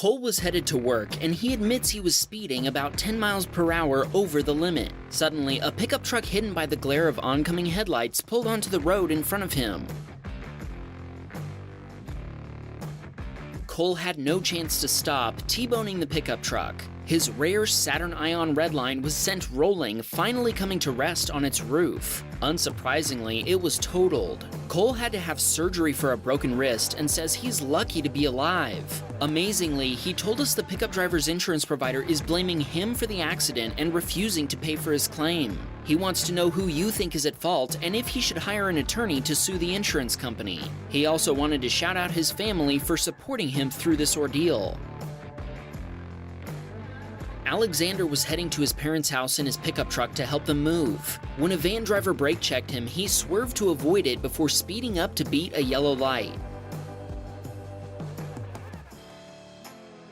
Cole was headed to work, and he admits he was speeding about 10 miles per hour over the limit. Suddenly, a pickup truck hidden by the glare of oncoming headlights pulled onto the road in front of him. Cole had no chance to stop, T-boning the pickup truck. His rare Saturn Ion Redline was sent rolling, finally coming to rest on its roof. Unsurprisingly, it was totaled. Cole had to have surgery for a broken wrist and says he's lucky to be alive. Amazingly, he told us the pickup driver's insurance provider is blaming him for the accident and refusing to pay for his claim. He wants to know who you think is at fault and if he should hire an attorney to sue the insurance company. He also wanted to shout out his family for supporting him through this ordeal. Alexander was heading to his parents' house in his pickup truck to help them move. When a van driver brake checked him, he swerved to avoid it before speeding up to beat a yellow light.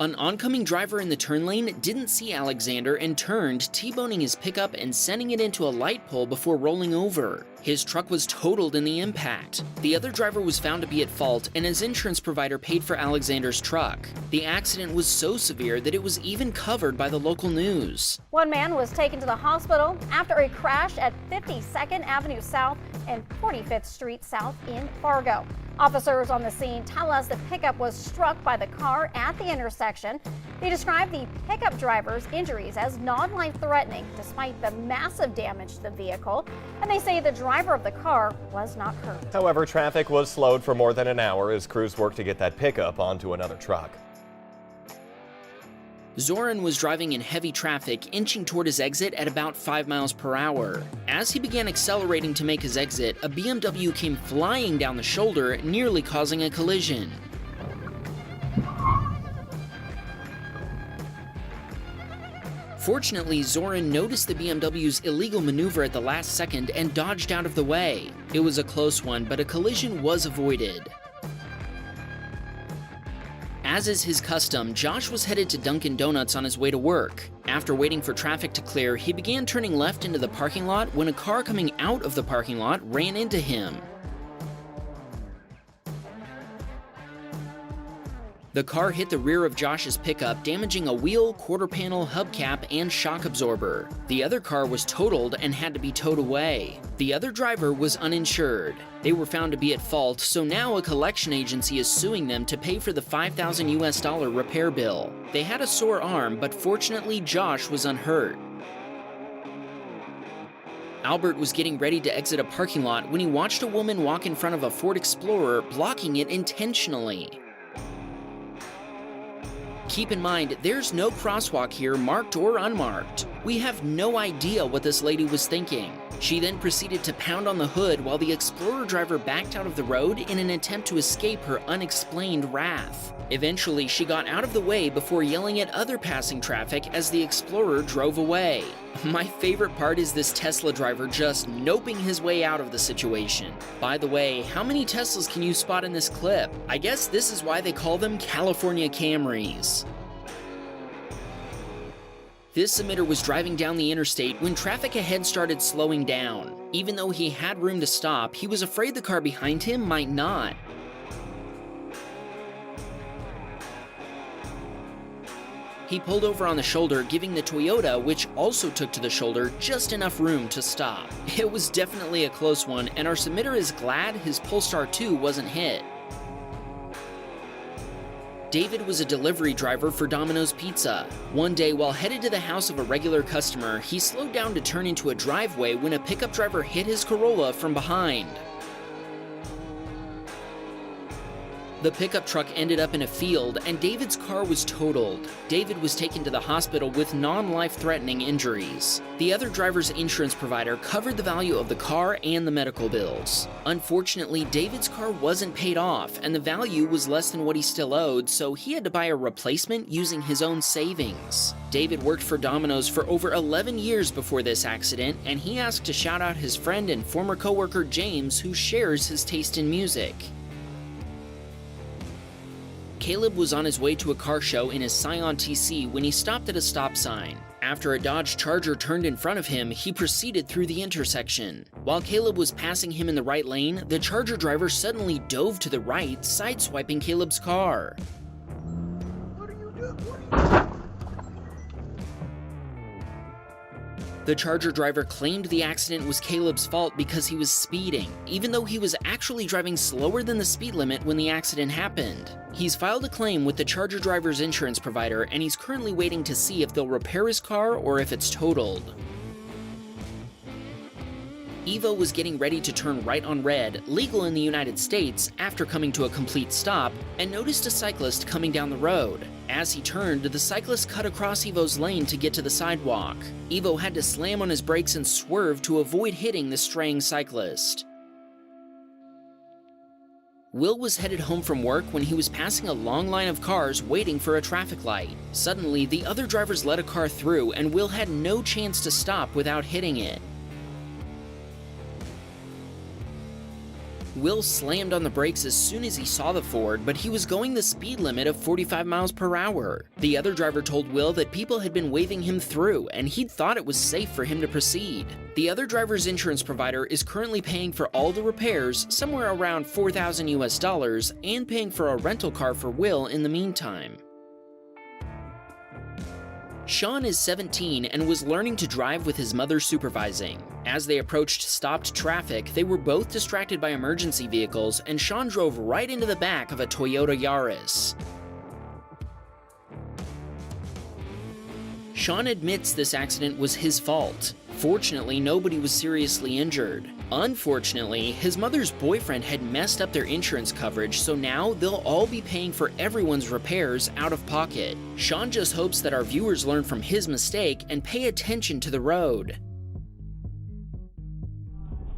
An oncoming driver in the turn lane didn't see Alexander and turned, T-boning his pickup and sending it into a light pole before rolling over. His truck was totaled in the impact. The other driver was found to be at fault, and his insurance provider paid for Alexander's truck. The accident was so severe that it was even covered by the local news. One man was taken to the hospital after a crash at 52nd Avenue South and 45th Street South in Fargo. Officers on the scene tell us the pickup was struck by the car at the intersection. They describe the pickup driver's injuries as non-life-threatening despite the massive damage to the vehicle, and they say the driver of the car was not hurt. However, traffic was slowed for more than an hour as crews worked to get that pickup onto another truck. Zoran was driving in heavy traffic, inching toward his exit at about 5 miles per hour. As he began accelerating to make his exit, a BMW came flying down the shoulder, nearly causing a collision. Fortunately, Zoran noticed the BMW's illegal maneuver at the last second and dodged out of the way. It was a close one, but a collision was avoided. As is his custom, Josh was headed to Dunkin' Donuts on his way to work. After waiting for traffic to clear, he began turning left into the parking lot when a car coming out of the parking lot ran into him. The car hit the rear of Josh's pickup, damaging a wheel, quarter panel, hubcap, and shock absorber. The other car was totaled and had to be towed away. The other driver was uninsured. They were found to be at fault, so now a collection agency is suing them to pay for the $5,000 repair bill. They had a sore arm, but fortunately Josh was unhurt. Albert was getting ready to exit a parking lot when he watched a woman walk in front of a Ford Explorer, blocking it intentionally. Keep in mind, there's no crosswalk here, marked or unmarked. We have no idea what this lady was thinking. She then proceeded to pound on the hood while the Explorer driver backed out of the road in an attempt to escape her unexplained wrath. Eventually, she got out of the way before yelling at other passing traffic as the Explorer drove away. My favorite part is this Tesla driver just noping his way out of the situation. By the way, how many Teslas can you spot in this clip? I guess this is why they call them California Camrys. This submitter was driving down the interstate when traffic ahead started slowing down. Even though he had room to stop, he was afraid the car behind him might not. He pulled over on the shoulder, giving the Toyota, which also took to the shoulder, just enough room to stop. It was definitely a close one, and our submitter is glad his Polestar 2 wasn't hit. David was a delivery driver for Domino's Pizza. One day, while headed to the house of a regular customer, he slowed down to turn into a driveway when a pickup driver hit his Corolla from behind. The pickup truck ended up in a field, and David's car was totaled. David was taken to the hospital with non-life-threatening injuries. The other driver's insurance provider covered the value of the car and the medical bills. Unfortunately, David's car wasn't paid off, and the value was less than what he still owed, so he had to buy a replacement using his own savings. David worked for Domino's for over 11 years before this accident, and he asked to shout out his friend and former coworker James, who shares his taste in music. Caleb was on his way to a car show in his Scion TC when he stopped at a stop sign. After a Dodge Charger turned in front of him, he proceeded through the intersection. While Caleb was passing him in the right lane, the Charger driver suddenly dove to the right, sideswiping Caleb's car. What are you doing? The Charger driver claimed the accident was Caleb's fault because he was speeding, even though he was actually driving slower than the speed limit when the accident happened. He's filed a claim with the Charger driver's insurance provider, and he's currently waiting to see if they'll repair his car or if it's totaled. Evo was getting ready to turn right on red, legal in the United States, after coming to a complete stop, and noticed a cyclist coming down the road. As he turned, the cyclist cut across Evo's lane to get to the sidewalk. Evo had to slam on his brakes and swerve to avoid hitting the straying cyclist. Will was headed home from work when he was passing a long line of cars waiting for a traffic light. Suddenly, the other drivers let a car through, and Will had no chance to stop without hitting it. Will slammed on the brakes as soon as he saw the Ford, but he was going the speed limit of 45 miles per hour. The other driver told Will that people had been waving him through, and he'd thought it was safe for him to proceed. The other driver's insurance provider is currently paying for all the repairs, somewhere around $4,000 US, and paying for a rental car for Will in the meantime. Sean is 17 and was learning to drive with his mother supervising. As they approached stopped traffic, they were both distracted by emergency vehicles, and Sean drove right into the back of a Toyota Yaris. Sean admits this accident was his fault. Fortunately, nobody was seriously injured. Unfortunately, his mother's boyfriend had messed up their insurance coverage, so now they'll all be paying for everyone's repairs out of pocket. Sean just hopes that our viewers learn from his mistake and pay attention to the road.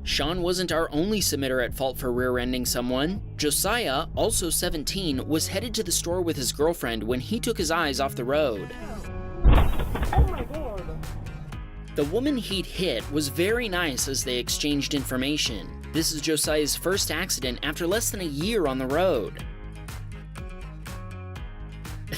Sean wasn't our only submitter at fault for rear-ending someone. Josiah, also 17, was headed to the store with his girlfriend when he took his eyes off the road. The woman he'd hit was very nice as they exchanged information. This is Josiah's first accident after less than a year on the road.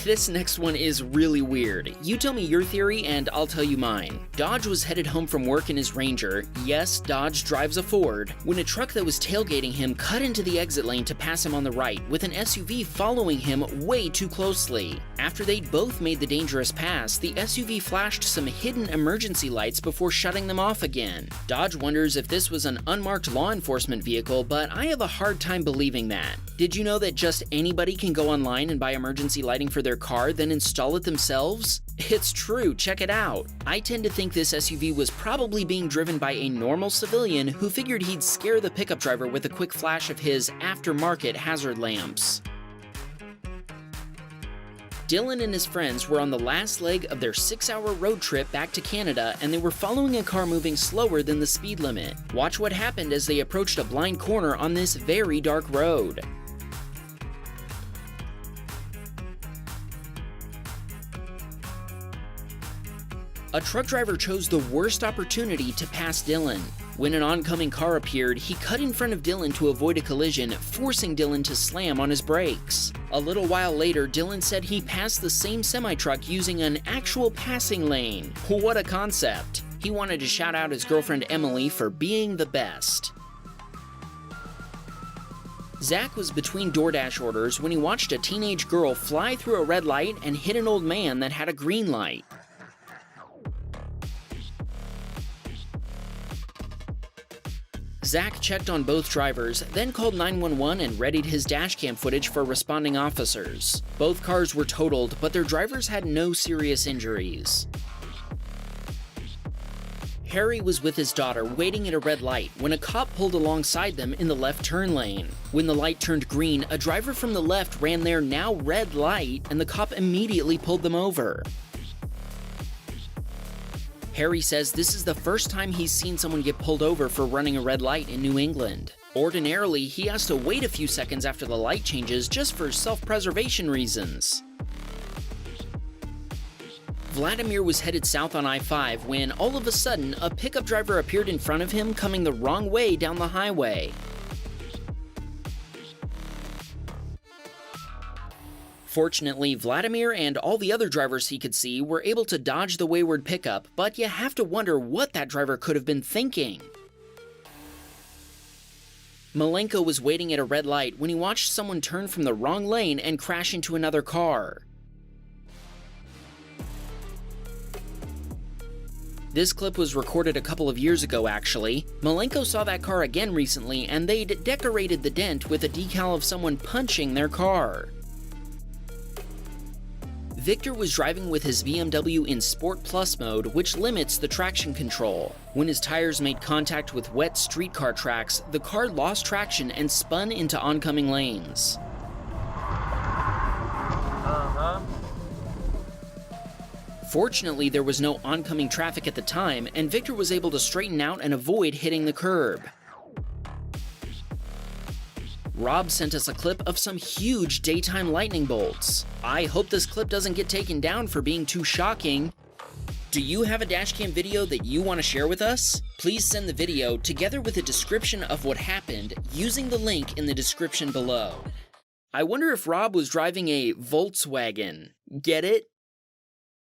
This next one is really weird. You tell me your theory and I'll tell you mine. Dodge was headed home from work in his Ranger. Yes, Dodge drives a Ford. When a truck that was tailgating him cut into the exit lane to pass him on the right, with an SUV following him way too closely. After they'd both made the dangerous pass, the SUV flashed some hidden emergency lights before shutting them off again. Dodge wonders if this was an unmarked law enforcement vehicle, but I have a hard time believing that. Did you know that just anybody can go online and buy emergency lighting for their car, then install it themselves? It's true, check it out. I tend to think this SUV was probably being driven by a normal civilian who figured he'd scare the pickup driver with a quick flash of his aftermarket hazard lamps. Dylan and his friends were on the last leg of their 6-hour road trip back to Canada, and they were following a car moving slower than the speed limit. Watch what happened as they approached a blind corner on this very dark road. A truck driver chose the worst opportunity to pass Dylan. When an oncoming car appeared, he cut in front of Dylan to avoid a collision, forcing Dylan to slam on his brakes. A little while later, Dylan said he passed the same semi-truck using an actual passing lane. What a concept! He wanted to shout out his girlfriend Emily for being the best. Zach was between DoorDash orders when he watched a teenage girl fly through a red light and hit an old man that had a green light. Zach checked on both drivers, then called 911 and readied his dashcam footage for responding officers. Both cars were totaled, but their drivers had no serious injuries. Harry was with his daughter waiting at a red light when a cop pulled alongside them in the left turn lane. When the light turned green, a driver from the left ran their now red light, and the cop immediately pulled them over. Harry says this is the first time he's seen someone get pulled over for running a red light in New England. Ordinarily, he has to wait a few seconds after the light changes just for self-preservation reasons. Vladimir was headed south on I-5 when, all of a sudden, a pickup driver appeared in front of him coming the wrong way down the highway. Fortunately, Vladimir and all the other drivers he could see were able to dodge the wayward pickup, but you have to wonder what that driver could have been thinking. Malenko was waiting at a red light when he watched someone turn from the wrong lane and crash into another car. This clip was recorded a couple of years ago, actually. Malenko saw that car again recently, and they'd decorated the dent with a decal of someone punching their car. Victor was driving with his BMW in Sport Plus mode, which limits the traction control. When his tires made contact with wet streetcar tracks, the car lost traction and spun into oncoming lanes. Fortunately, there was no oncoming traffic at the time, and Victor was able to straighten out and avoid hitting the curb. Rob sent us a clip of some huge daytime lightning bolts. I hope this clip doesn't get taken down for being too shocking. Do you have a dashcam video that you want to share with us? Please send the video together with a description of what happened using the link in the description below. I wonder if Rob was driving a Volkswagen. Get it?